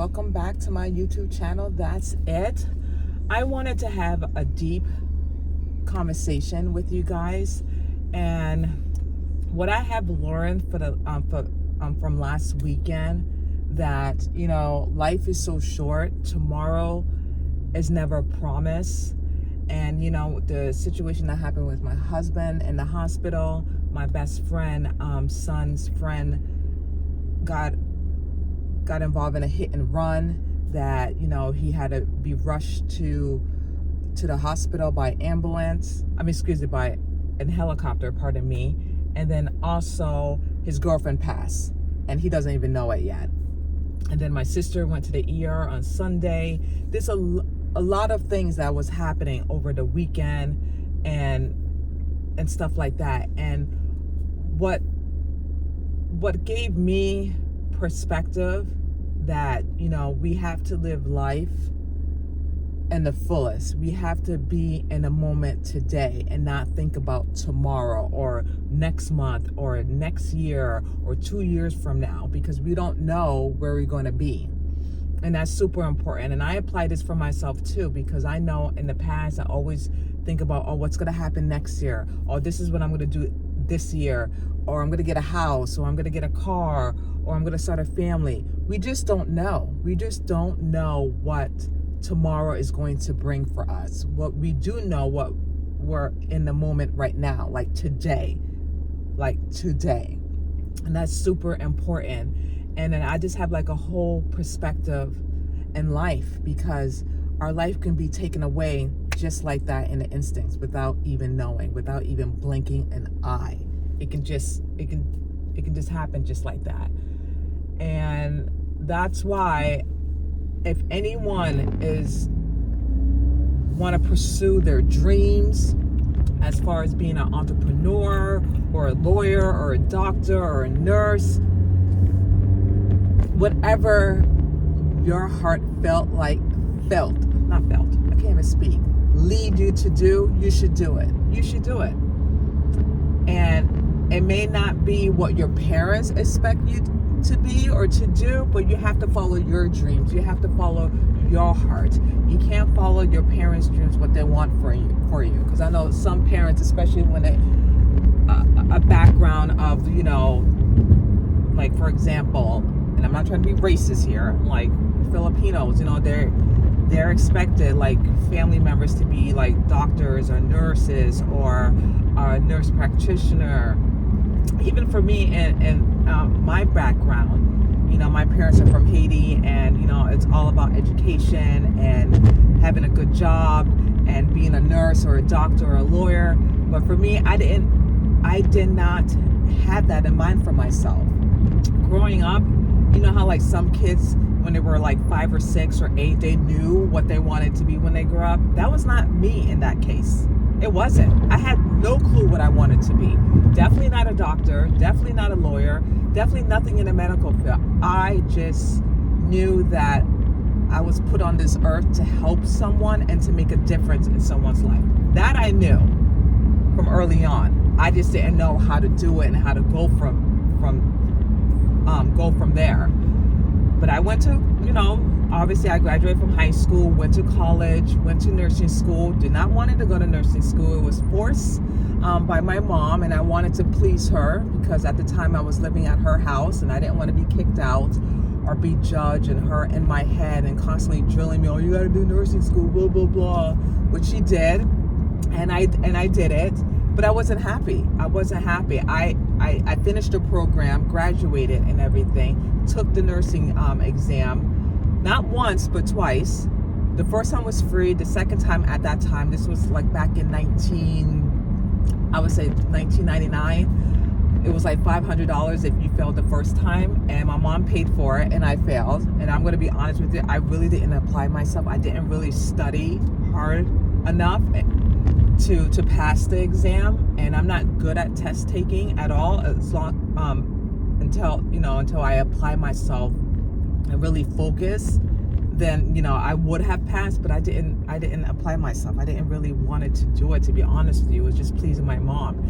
welcome back to my YouTube channel. That's it. I wanted to have a deep conversation with you guys, and what I have learned from last weekend, that life is so short. Tomorrow is never promised. And the situation that happened with my husband in the hospital, my best friend, son's friend got involved in a hit and run, that he had to be rushed to the hospital by ambulance. By a helicopter, pardon me. And then also his girlfriend passed, and he doesn't even know it yet. And then my sister went to the ER on Sunday. There's a lot of things that was happening over the weekend and stuff like that. And what gave me perspective that we have to live life in the fullest. We have to be in the moment today and not think about tomorrow or next month or next year or 2 years from now, because we don't know where we're going to be. And that's super important. And I apply this for myself too, because I know in the past I always think about, what's going to happen next year, or this is what I'm going to do this year, or I'm going to get a house, or I'm going to get a car, or I'm going to start a family. We just don't know. We just don't know what tomorrow is going to bring for us. What we do know, what we're in the moment right now, like today. And that's super important. And then I just have like a whole perspective in life, because our life can be taken away just like that in an instant, without even knowing, without even blinking an eye. It can just happen just like that. And that's why, if anyone want to pursue their dreams as far as being an entrepreneur or a lawyer or a doctor or a nurse, whatever your heart lead you to do, you should do it. You should do it. And it may not be what your parents expect you to be or to do, but you have to follow your dreams. You have to follow your heart. You can't follow your parents' dreams, what they want for you. Because I know some parents, especially when a background of, like, for example, and I'm not trying to be racist here, like Filipinos, they're expected, like, family members to be like doctors or nurses or a nurse practitioner. Even for me and my background, my parents are from Haiti, and it's all about education and having a good job and being a nurse or a doctor or a lawyer. But for me, I did not have that in mind for myself. Growing up, how like some kids, when they were like 5 or 6 or 8, they knew what they wanted to be when they grew up. That was not me in that case. It wasn't. I had no clue what I wanted to be. Definitely not a doctor, definitely not a lawyer, definitely nothing in the medical field. I just knew that I was put on this earth to help someone and to make a difference in someone's life. That I knew from early on. I just didn't know how to do it and how to go from there. But I went to, obviously I graduated from high school, went to college, went to nursing school. Did not want to go to nursing school. It was forced by my mom, and I wanted to please her, because at the time I was living at her house and I didn't want to be kicked out or be judged, and her in my head and constantly drilling me, you got to do nursing school, blah, blah, blah, which she did. And I did it, but I wasn't happy. I finished the program, graduated and everything, took the nursing exam, not once, but twice. The first time was free. The second time, at that time, this was like back in 1999. It was like $500 if you failed the first time, and my mom paid for it, and I failed. And I'm going to be honest with you, I really didn't apply myself. I didn't really study hard enough to pass the exam, and I'm not good at test taking at all, until I apply myself and really focus. Then I would have passed, but I didn't apply myself. I didn't really want to do it, to be honest with you. It was just pleasing my mom.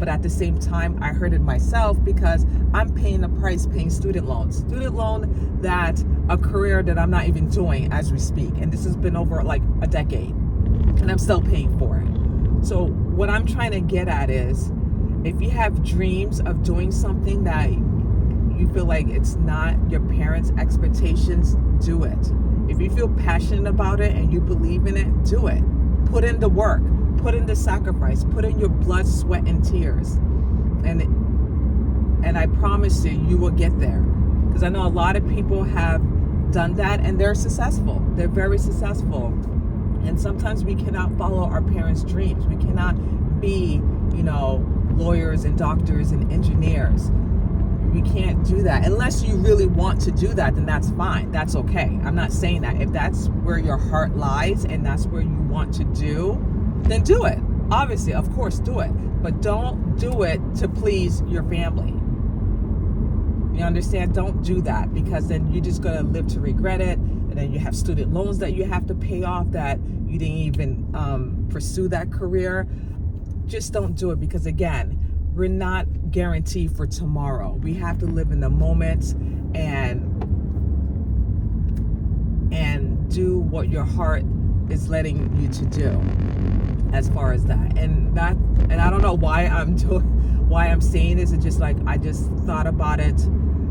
But at the same time, I hurted myself because I'm paying the price, paying student loans. Student loan that a career that I'm not even doing as we speak. And this has been over like a decade. And I'm still paying for it. So what I'm trying to get at is, if you have dreams of doing something that you feel like it's not your parents' expectations, do it. If you feel passionate about it and you believe in it, do it. Put in the work, put in the sacrifice, put in your blood, sweat, and tears. And I promise you will get there. Because I know a lot of people have done that and they're successful. They're very successful. And sometimes we cannot follow our parents' dreams. We cannot be, lawyers and doctors and engineers. We can't do that. Unless you really want to do that, then that's fine. That's okay. I'm not saying that. If that's where your heart lies and that's where you want to do, then do it. Obviously, of course, do it. But don't do it to please your family. You understand? Don't do that, because then you're just going to live to regret it. And then you have student loans that you have to pay off that you didn't even pursue that career. Just don't do it, because again, we're not guaranteed for tomorrow. We have to live in the moment and do what your heart is letting you to do as far as that. And I don't know why I'm saying this. It's just like, I just thought about it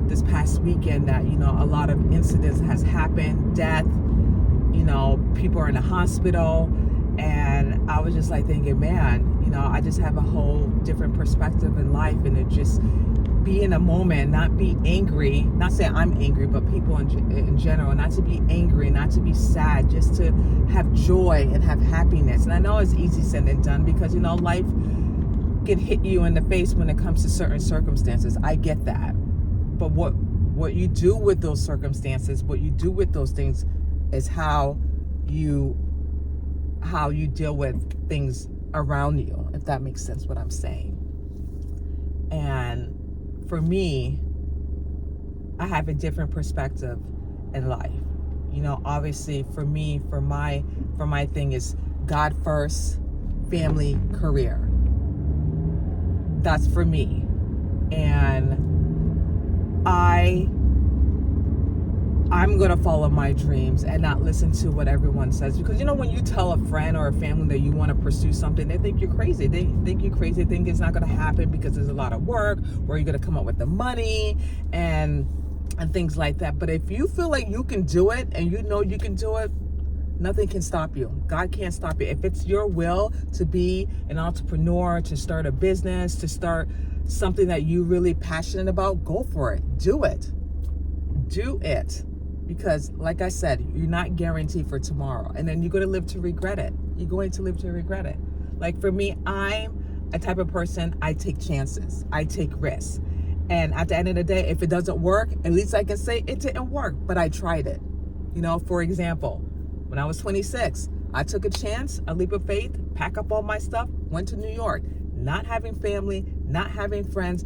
this past weekend that, a lot of incidents has happened, death, people are in the hospital. And I was just like thinking, man, I just have a whole different perspective in life, and to just be in a moment, not be angry, not saying I'm angry, but people in general, not to be angry, not to be sad, just to have joy and have happiness. And I know it's easy said than done, because, life can hit you in the face when it comes to certain circumstances. I get that. But what you do with those circumstances, what you do with those things, is how you deal with things around you, if that makes sense what I'm saying. And for me, I have a different perspective in life. Obviously for me, for my thing is God first, family, career. That's for me. And I'm going to follow my dreams and not listen to what everyone says. Because, when you tell a friend or a family that you want to pursue something, they think you're crazy. They think you're crazy. They think it's not going to happen because there's a lot of work, or you're going to come up with the money and things like that. But if you feel like you can do it and you can do it, nothing can stop you. God can't stop you. If it's your will to be an entrepreneur, to start a business, to start something that you're really passionate about, go for it. Do it. Do it. Because like I said, you're not guaranteed for tomorrow. And then you're going to live to regret it. You're going to live to regret it. Like for me, I'm a type of person, I take chances. I take risks. And at the end of the day, if it doesn't work, at least I can say it didn't work, but I tried it. For example, when I was 26, I took a chance, a leap of faith, pack up all my stuff, went to New York, not having family, not having friends,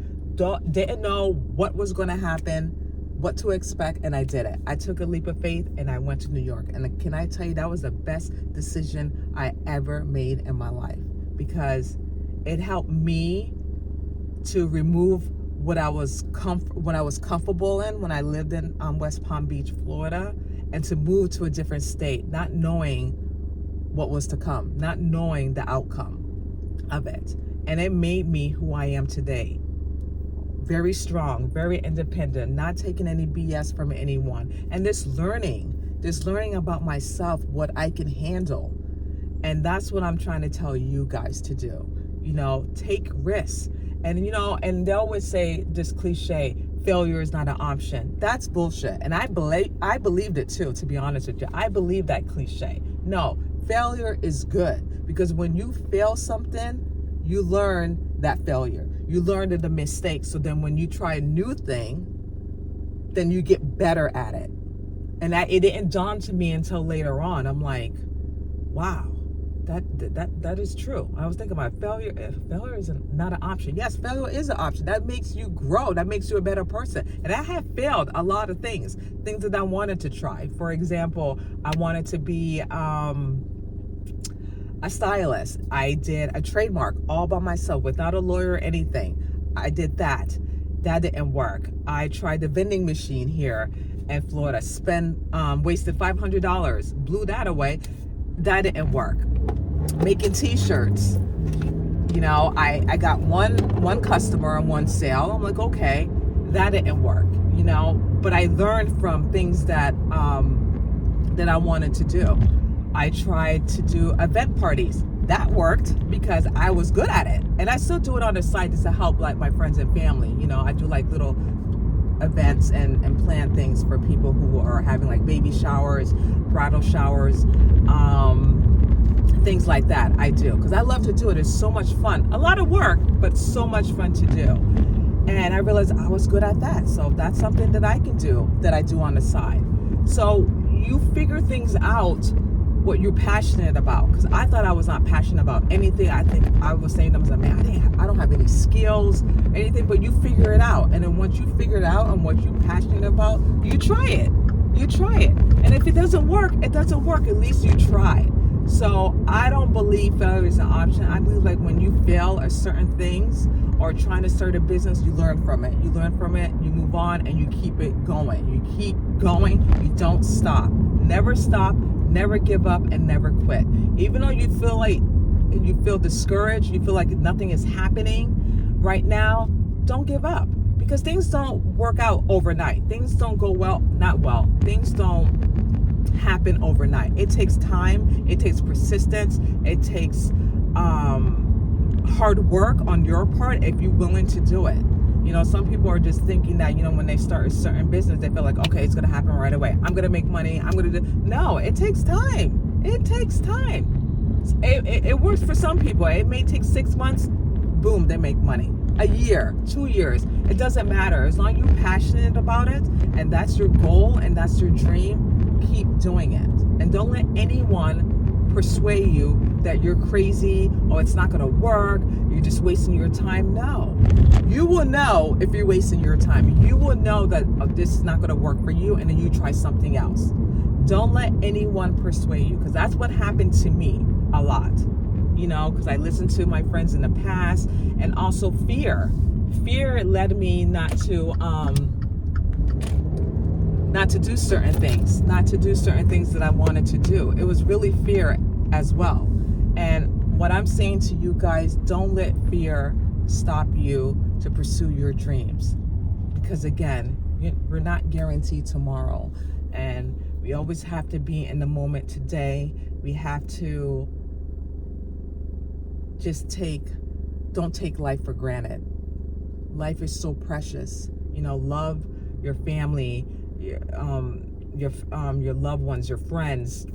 didn't know what was going to happen, what to expect, and I did it. I took a leap of faith and I went to New York. And can I tell you, that was the best decision I ever made in my life, because it helped me to remove what I was comfortable in when I lived in West Palm Beach, Florida, and to move to a different state, not knowing what was to come, not knowing the outcome of it. And it made me who I am today. Very strong, very independent, not taking any BS from anyone. And this learning about myself, what I can handle. And that's what I'm trying to tell you guys to do. Take risks. And, and they always say this cliche, failure is not an option. That's bullshit. And I believed it too, to be honest with you. I believe that cliche. No, failure is good, because when you fail something, you learn that failure. You learn the mistake. So then when you try a new thing, then you get better at it. And it didn't dawn to me until later on. I'm like, wow, that is true. I was thinking about failure. Failure is not an option. Yes, failure is an option. That makes you grow. That makes you a better person. And I have failed a lot of things that I wanted to try. For example, I wanted to be a a stylist. I did a trademark all by myself without a lawyer or anything. I did that. That didn't work. I tried the vending machine here in Florida. Wasted $500. Blew that away. That didn't work. Making t-shirts. You know, I got one customer and one sale. I'm like, okay, that didn't work. You know, but I learned from things that that I wanted to do. I tried to do event parties. That worked because I was good at it. And I still do it on the side just to help like my friends and family. You know, I do like little events and plan things for people who are having like baby showers, bridal showers, things like that. I do because I love to do it. It's so much fun. A lot of work, but so much fun to do. And I realized I was good at that. So that's something that I can do, that I do on the side. So you figure things out, what you're passionate about. Because I thought I was not passionate about anything. I think I was saying to myself, man, I don't have any skills, anything, but you figure it out. And then once you figure it out and what you're passionate about, you try it. You try it. And if it doesn't work, it doesn't work. At least you tried. So I don't believe failure is an option. I believe like when you fail at certain things or trying to start a business, you learn from it. You learn from it, you move on, and you keep it going. You keep going, you don't stop. Never stop, never give up, and never quit. Even though you feel discouraged, you feel like nothing is happening right now, don't give up. Because things don't work out overnight. Things don't go well, not well. Things don't happen overnight. It takes time, it takes persistence, it takes hard work on your part if you're willing to do it. You know, some people are just thinking that, you know, when they start a certain business, they feel like, okay, it's going to happen right away. I'm going to make money. I'm going to do. No, it takes time. It takes time. It works for some people. It may take 6 months. Boom, they make money. A year, 2 years. It doesn't matter. As long as you're passionate about it and that's your goal and that's your dream, keep doing it. And don't let anyone persuade you that you're crazy or it's not going to work, you're just wasting your time. No, you will know if you're wasting your time. You will know that this is not going to work for you, and then you try something else. Don't let anyone persuade you, because that's what happened to me a lot, you know, because I listened to my friends in the past, and also fear led me not to do certain things, that I wanted to do. It was really fear as well. And what I'm saying to you guys, don't let fear stop you to pursue your dreams. Because again, we're not guaranteed tomorrow. And we always have to be in the moment today. We have to just don't take life for granted. Life is so precious. You know, love your family, your loved ones, your friends,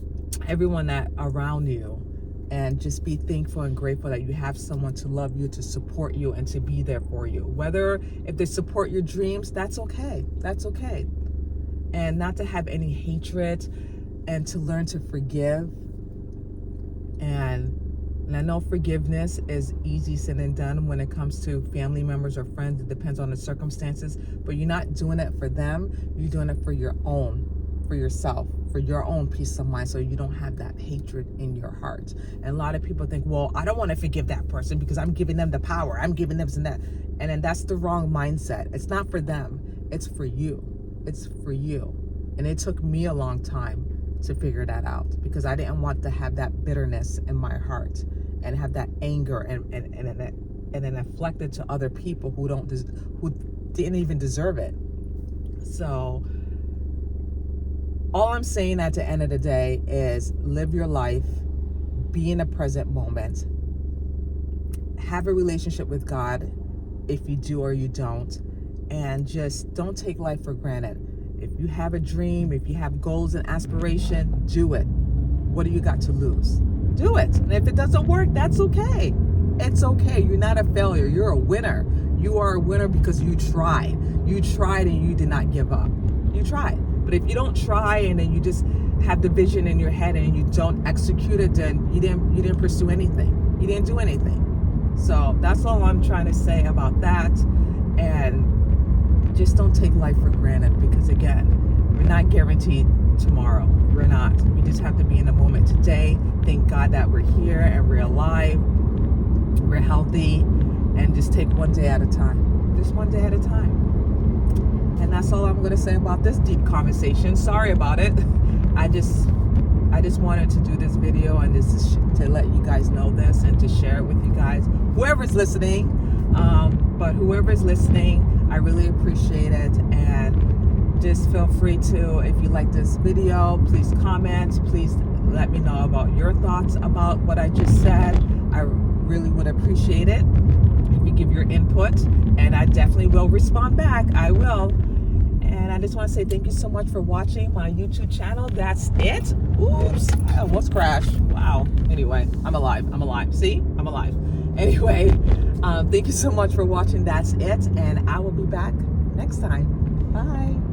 everyone that around you, and just be thankful and grateful that you have someone to love you, to support you, and to be there for you. Whether if they support your dreams, that's okay. That's okay. And not to have any hatred, and to learn to forgive. And I know forgiveness is easy said and done when it comes to family members or friends. It depends on the circumstances, but you're not doing it for them. You're doing it for your own, for yourself, for your own peace of mind, so you don't have that hatred in your heart. And a lot of people think, well, I don't want to forgive that person because I'm giving them the power. I'm giving them that. And then that's the wrong mindset. It's not for them. It's for you. It's for you. And it took me a long time to figure that out, because I didn't want to have that bitterness in my heart and have that anger and then inflict it to other people who didn't even deserve it. So all I'm saying at the end of the day is live your life, be in the present moment, have a relationship with God if you do or you don't, and just don't take life for granted. If you have a dream, if you have goals and aspiration, do it. What do you got to lose? Do it. And if it doesn't work, that's okay. It's okay. You're not a failure. You're a winner. You are a winner because you tried. You tried and you did not give up. You tried. But if you don't try and then you just have the vision in your head and you don't execute it, then you didn't pursue anything. You didn't do anything. So that's all I'm trying to say about that. And just don't take life for granted, because again, we're not guaranteed tomorrow. We're not. We just have to be in the moment today, thank God that we're here and we're alive, we're healthy, and just take one day at a time. Just one day at a time. And that's all I'm going to say about this deep conversation. Sorry about it. I just wanted to do this video and just to let you guys know this and to share it with you guys. Whoever's listening, but whoever's listening, I really appreciate it. And just feel free to, if you like this video, please comment. Please let me know about your thoughts about what I just said. I really would appreciate it if you give your input, and I definitely will respond back. I will. And I just want to say thank you so much for watching my YouTube channel. That's it. Oops, I almost crashed. Wow. Anyway, I'm alive. I'm alive. See? I'm alive. Anyway, thank you so much for watching. That's it. And I will be back next time. Bye.